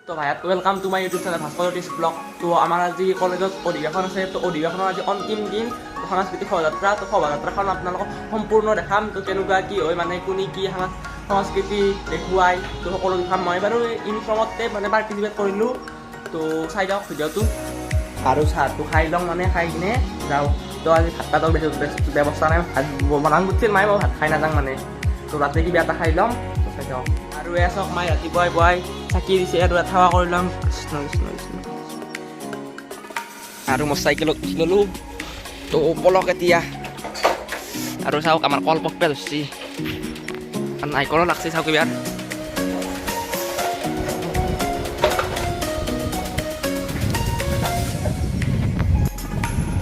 তো ভাইয়াত welcome to my YouTube channel Bhaskar Jyotish blog. তো আমাৰ আজি কলেজত অধিৱেশন আছে। তো অধিৱেশনৰ আজি অন্তিম দিন সাংস্কৃতিক শোভাযাত্ৰা। তো শোভাযাত্ৰাখন আপোনালোকক সম্পূৰ্ণ দেখাম। তো কেনেকুৱা কি হয় মানে কোনে কি সংস্কৃতি দেখুৱাই তো সকলো দেখাম। মই বাৰু ইউনিফৰ্মতে মানে পাৰ্টিচিপেট কৰিলোঁ। তো চাই যাওক ভিডিঅ'টো আৰু চাহটো খাই লওঁ, মানে খাই কিনে যাওঁ। তো আজি ভাত পাতৰ বেছি ব্যৱস্থা নাই, ভাত বনাম গুঠিছিল মায়ে, মই ভাত খাই নাযাওঁ মানে। তো ৰাতি কিবা এটা খাই ল'ম। তো চাই যাওক আৰু এয়া চাওক মায়ে ৰাতিপুৱাই পুৱাই চাকি দিছে আৰু সেৱা কৰি ল'ম। কৃষ্ণ কৃষ্ণ কৃষ্ণ আৰু মই চাইকেলত উঠি ল'লোঁ। তো পলক এতিয়া আৰু চাওক আমাৰ কল পকপে ধৰিছে আৰু নাৰিকলো লাগছে চাওক এবাৰ।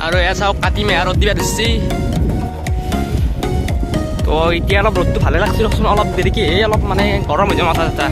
আৰু এয়া চাওক কাটি মেহাৰত দিবা ধৰিছে। তো এতিয়া অলপ ৰ'দটো ভালে লাগছে ৰচোন, অলপ দেৰিকে অলপ মানে গৰম হৈ যায় মাথা চাথা।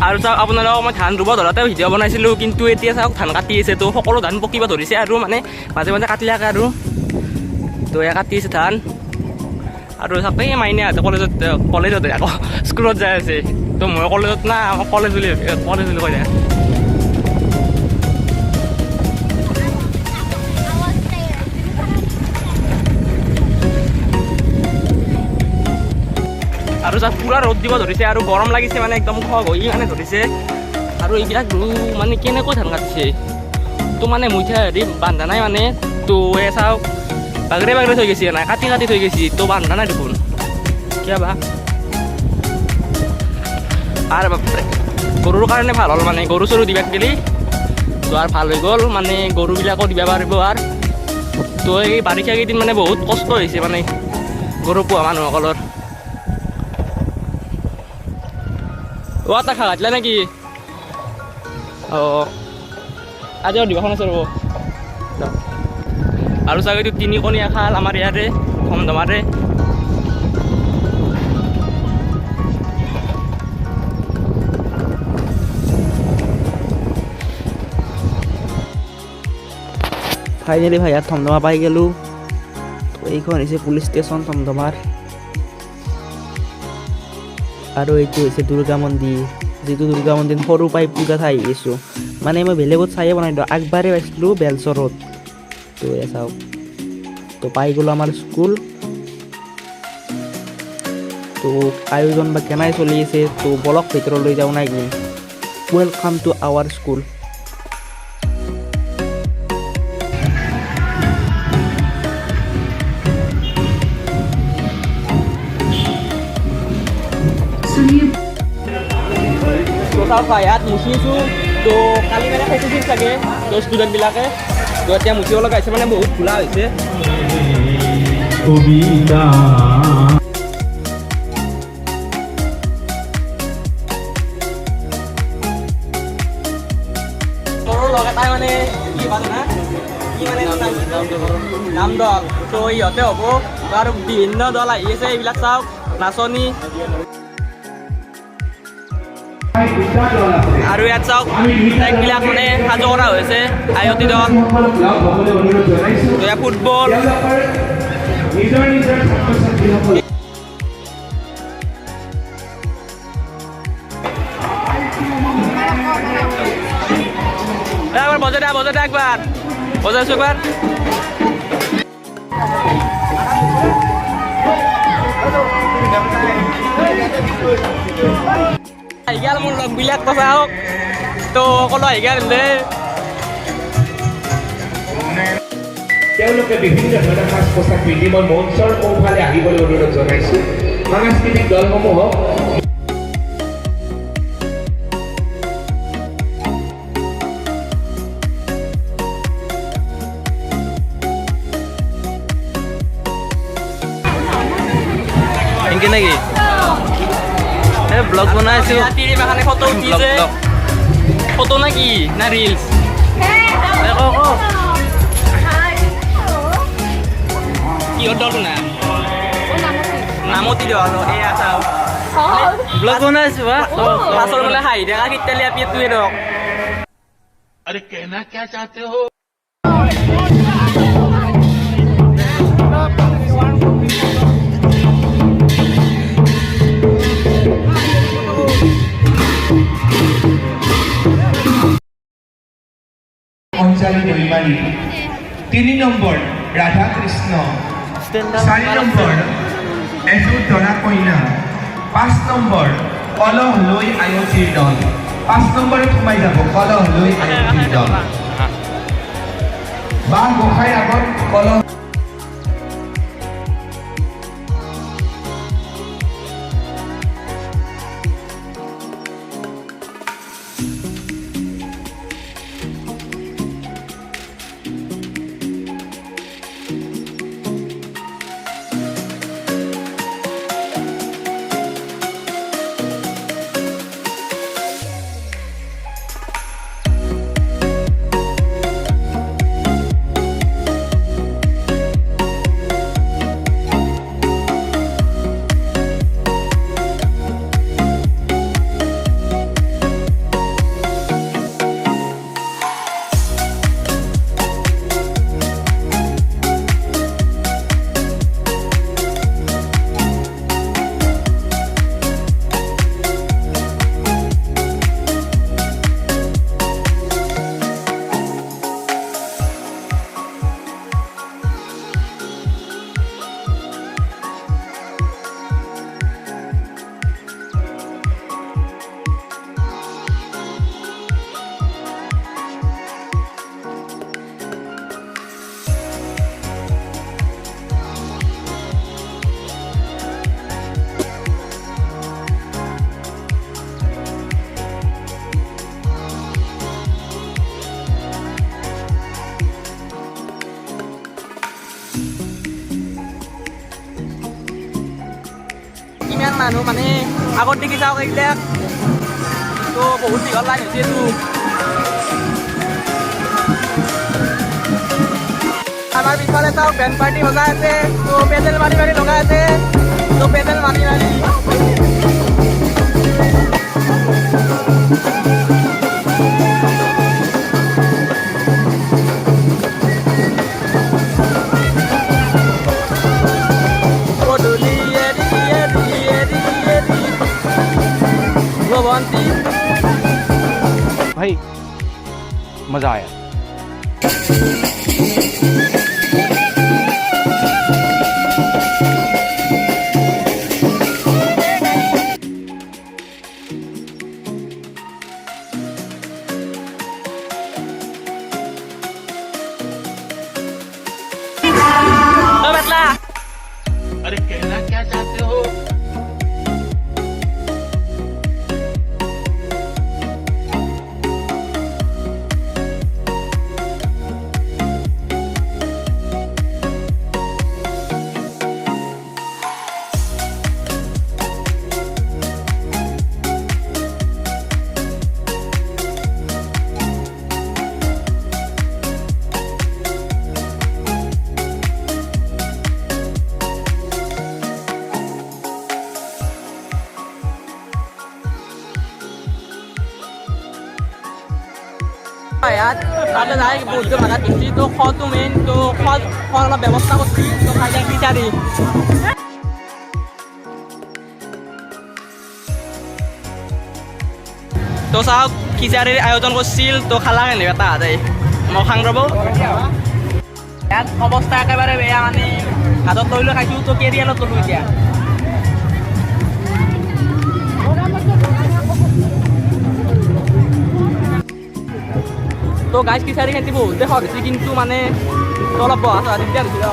আৰু চাওক আপোনালোকক মই ধান ৰুব ধৰাতে ভিডিঅ' বনাইছিলোঁ, কিন্তু এতিয়া চাওক ধান কাটি আছে। তো সকলো ধান পকিব ধৰিছে আৰু মানে মাজে মাজে কাটি থাকে আৰু। তো এয়া কাটি আছে ধান আৰু চাওক এই মাইনাহঁতে কলেজত আকৌ স্কুলত যাই আছে। তো মই কলেজত না কলেজ বুলি কৈ যায়। আৰু চাওক পূৰা ৰ'দ দিব ধৰিছে আৰু গৰম লাগিছে, মানে একদম খগ হৈ মানে ধৰিছে। আৰু এইবিলাক মানে কেনেকৈ ধান কাটিছে, তো মানে মুঠা হেৰি বান্ধা নাই মানে। তো এই চাওক বাগৰে বাগৰে থৈ গৈছে, নাই কাটি কাটি থৈ গৈছে। তো বান্ধা নাই দেখোন কিয় বা। আৰু বাপৰে গৰুৰ কাৰণে ভাল হ'ল, মানে গৰু চৰু দিবাক গেলি তো আৰু ভাল হৈ গ'ল, মানে গৰুবিলাকো দিব পাৰিব। আৰু তো এই বাৰিষা কেইদিন মানে বহুত কষ্ট হৈছে মানে গৰু পোহা মানুহসকলৰ। অ' তা খা ঘাটলা নেকি? অঁ আজি অধিৱেশন আছে ৰ'ব। আৰু চাগে এইটো তিনিকণীয়া খাল আমাৰ ইয়াৰে ধমধমাৰে। ফাইনেলি ভাই ইয়াত ধমধমা পাই গ'লোঁ। তো এইখন হৈছে পুলিচ ষ্টেচন ধমধমাৰ। আৰু এইটো হৈছে দুৰ্গা মন্দিৰ, যিটো দুৰ্গা মন্দিৰ সৰু পাই পূজা চাই আহিছোঁ। মানে মই বেলেগত চায়ে বনাই দিওঁ, আগবাৰে পাইছিলোঁ বেলচৰত। তো এ চাওক, তো পাই গ'লোঁ আমাৰ স্কুল। তো আয়োজন বা কেনাই চলি আছে, তো বলক ভিতৰলৈ যাওঁ নাই কি। Welcome to our school. ইয়াত মুচিছোঁ। তো কালি মানে খাইছিল চাগে তো ষ্টুডেণ্টবিলাকে। তো এতিয়া মুচিব লগা হৈছে, মানে বহুত খোলা হৈছে। মোৰ লগ এটাই মানে কি ভাল না কি মানে নাম দল। তো ইহঁতে হ'ব আৰু বিভিন্ন দল আহি আছে, এইবিলাক চাওক নাচনী। আৰু ইয়াত চাওক এইবিলাক মানে সাজু কৰা হৈছে আয়তী দল, ফুটবল। একবাৰ বজাতে একবাৰ বজাইছো একবাৰ। আহিগাল মোৰ লগবিলাক তো চাওক, তো সকলো আহিগাল তেওঁলোকে বিভিন্ন ধৰণৰ সাজ পোছাক পিন্ধি মই মঞ্চৰ সোঁফালে আহিবলৈ অনুৰোধ জনাইছোঁ। সাংস্কৃতিক দলসমূহক ইনকে নাকি ব্লগ বনাইছো এখানে ফটো উঠিছে ফটো নাকি না রিলস কিহৰ দলটো না নামতি দেওয়া এয়া চাও ব্লগ বনাইছো আচল বোলে হাঁহি দেখা শীতকালি আপি তুই ৰখ अरे कहना क्या चाहते हो অঞ্চলি দৈমাৰী 3 নম্বৰ ৰাধা কৃষ্ণ 4 নম্বৰ এজু দৰা কইনা 5 নম্বৰ কলহ লৈ আয়তীৰ দল 5 নম্বৰত সোমাই যাব কলহ লৈ আয়তীৰ দল বা গোসাঁইৰ আগত কলহ কিমান মানুহ মানে আগত দেখি চাওক এইবিলাক তো বহুত দীঘল লাইন হৈছে এইটো আমাৰ পিছফালে চাওক বেণ্ড পাৰ্টি বজাই আছে তো পেডেল মাৰি মাৰি লগাই আছে তো পেডেল মাৰি মাৰি भाई मजा आया अरे कहना क्या चाहते हो ইয়াত তাতে যায় বহুতজন ভাড়াত দিছি তো খোৱাটো মেইন তো খোৱাৰ অলপ ব্যৱস্থা কৰিছি তো খাই বিচাৰি তো চাওক খিচাৰীৰ আয়োজন কৰিছিল তো খালা কেনেকৈ এটা যায় মই খাং ৰ'ব ইয়াত অৱস্থা একেবাৰে বেয়া মানে হাতত লৈ লৈ খাইছোঁ তো কেৰিয়ালত ল'লোঁ এতিয়া তো গাইজ খিচাৰী খেতি বহুত দেখা হৈছে কিন্তু মানে অলপ বহা চহা দিগদাৰ হৈছিল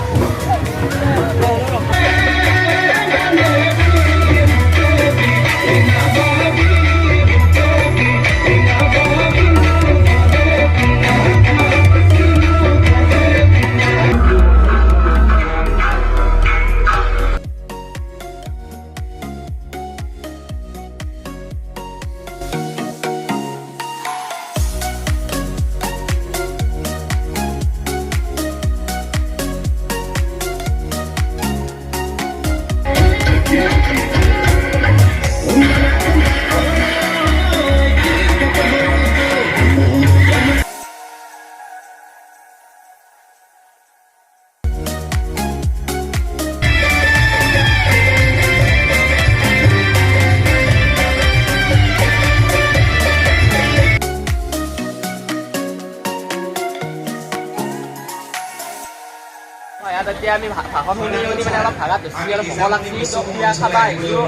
এতিয়া আমি ভাষণ শুনি মানে অলপ ভাগাত ধৰিছোঁ অলপ ভোক লাগছি তো এতিয়া খাবা আহিছোঁ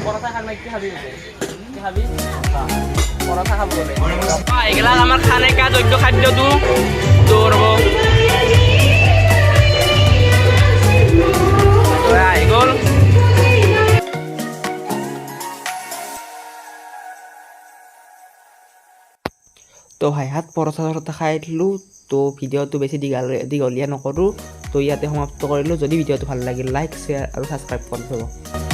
পৰঠা খাম কি খাবি কি খাবি পৰঠা খাব গ'লে এইগিলা আমাৰ খানেকা যোগ্য খাদ্যটো দৌৰব আহি গ'ল তো হাত পৰঠা খাই দিলোঁ তো ভিডিঅ'টো বেছি দীঘলীয়া নকৰোঁ তো ইয়াতে সমাপ্ত কৰিলোঁ যদি ভিডিঅ'টো ভাল লাগিল লাইক শ্বেয়াৰ আৰু ছাবস্ক্ৰাইব কৰি দিব